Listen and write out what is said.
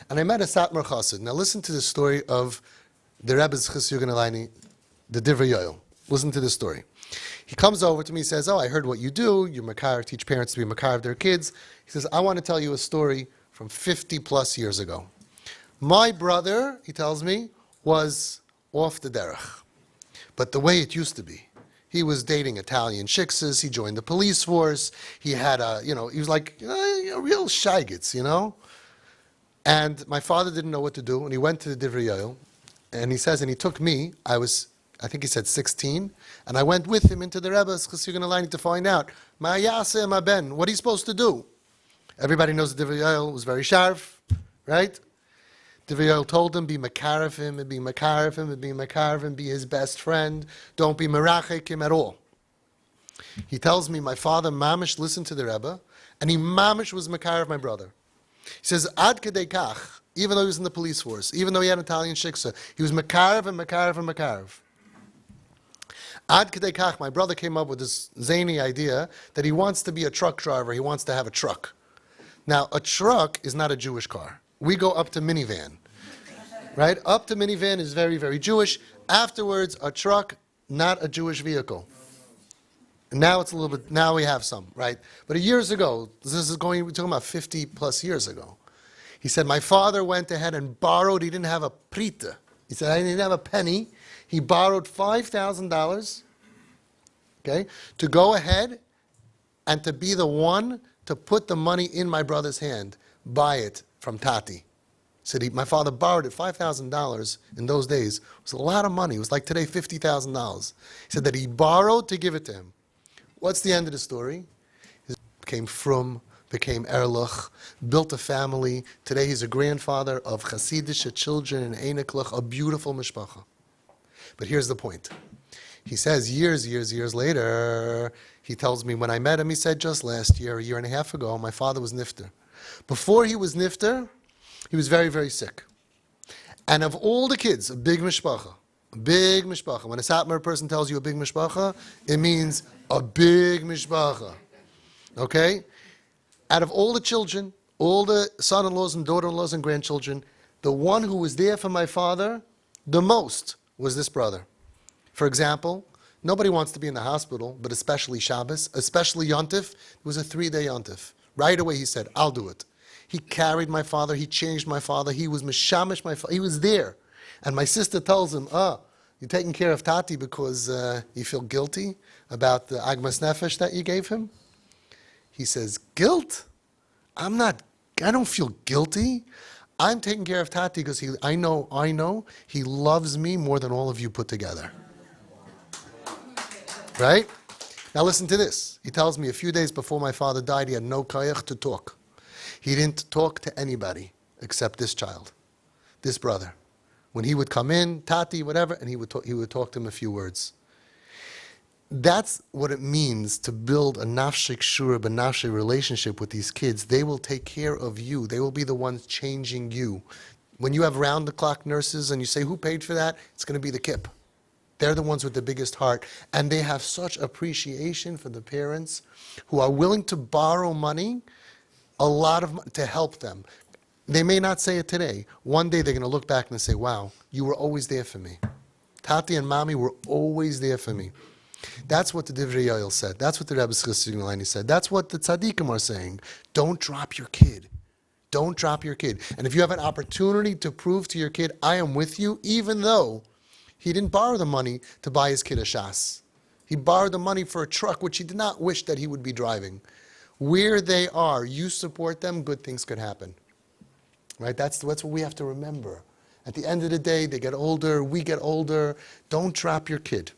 and I met a satmar chassid. Now listen to the story of the Rebbe's Chis Yugen Aleini, the Divrei Yoel. Listen to this story. He comes over to me, says, I heard what you do. You're makar, teach parents to be makar of their kids. He says, I want to tell you a story from 50 plus years ago. My brother, he tells me, was off the derech. But the way it used to be. He was dating Italian shiksas. He joined the police force. He had he was like a real shaygitz, And my father didn't know what to do, and he went to the Divrei Yoel, and he says, and he took me, I think he said 16, and I went with him into the Rebbe's Chis Yugen Aleini to find out, Ma yaseh ma ben, what are you supposed to do? Everybody knows the Divrei Yoel was very sharp, right? Divrei Yoel told him, be makar of him, and be makar of him, and be makar of him, be his best friend. Don't be merachek him at all. He tells me, my father, mamish, listened to the Rebbe, and he mamish was makar of my brother. He says, ad kedei kach, even though he was in the police force, even though he had an Italian shiksa, he was makar of and makar of and makar of. Ad kedei kach, my brother came up with this zany idea that he wants to be a truck driver, he wants to have a truck. Now, a truck is not a Jewish car. We go up to minivan, right? Up to minivan is very, very Jewish. Afterwards, a truck, not a Jewish vehicle. And now it's a little bit, now we have some, right? But years ago, we're talking about 50 plus years ago. He said, my father went ahead and borrowed, he didn't have a prita. He said, I didn't have a penny. He borrowed $5,000, okay, to go ahead and to be the one to put the money in my brother's hand, buy it from Tati. Said my father borrowed it, $5,000 in those days. It was a lot of money. It was like today, $50,000. He said that he borrowed to give it to him. What's the end of the story? He became frum, became erlich, built a family. Today he's a grandfather of Hasidic children in Einiklach, a beautiful mishpacha. But here's the point. He says years later, he tells me when I met him, he said just last year, a year and a half ago, my father was nifter. Before he was nifter, he was very, very sick. And of all the kids, a big mishpacha. When a satmar person tells you a big mishpacha, it means a big mishpacha. Okay? Out of all the children, all the son-in-laws and daughter-in-laws and grandchildren, the one who was there for my father the most was this brother. For example, nobody wants to be in the hospital, but especially Shabbos, especially Yontif. It was a 3-day Yontif. Right away he said, I'll do it. He carried my father, he changed my father, he was mishamish my father, he was there. And my sister tells him, you're taking care of Tati because you feel guilty about the agmas nefesh that you gave him? He says, guilt? I don't feel guilty. I'm taking care of Tati because I know he loves me more than all of you put together. Right? Now listen to this. He tells me a few days before my father died, he had no koyach to talk. He didn't talk to anybody except this child, this brother. When he would come in, Tati, whatever, and he would talk to him a few words. That's what it means to build a nafshik shura b'nafshik relationship with these kids. They will take care of you. They will be the ones changing you. When you have round-the-clock nurses and you say, who paid for that? It's going to be the kip. They're the ones with the biggest heart. And they have such appreciation for the parents who are willing to borrow money, a lot of money, to help them. They may not say it today. One day they're going to look back and say, wow, you were always there for me. Tati and Mami were always there for me. That's what the Divrei Yoel said. That's what the Rebbe's Chis Yugen Aleini said. That's what the tzaddikim are saying. Don't drop your kid. Don't drop your kid. And if you have an opportunity to prove to your kid, I am with you, even though he didn't borrow the money to buy his kid a shas. He borrowed the money for a truck, which he did not wish that he would be driving. Where they are, you support them, good things could happen. Right? That's what we have to remember. At the end of the day, they get older, we get older. Don't drop your kid.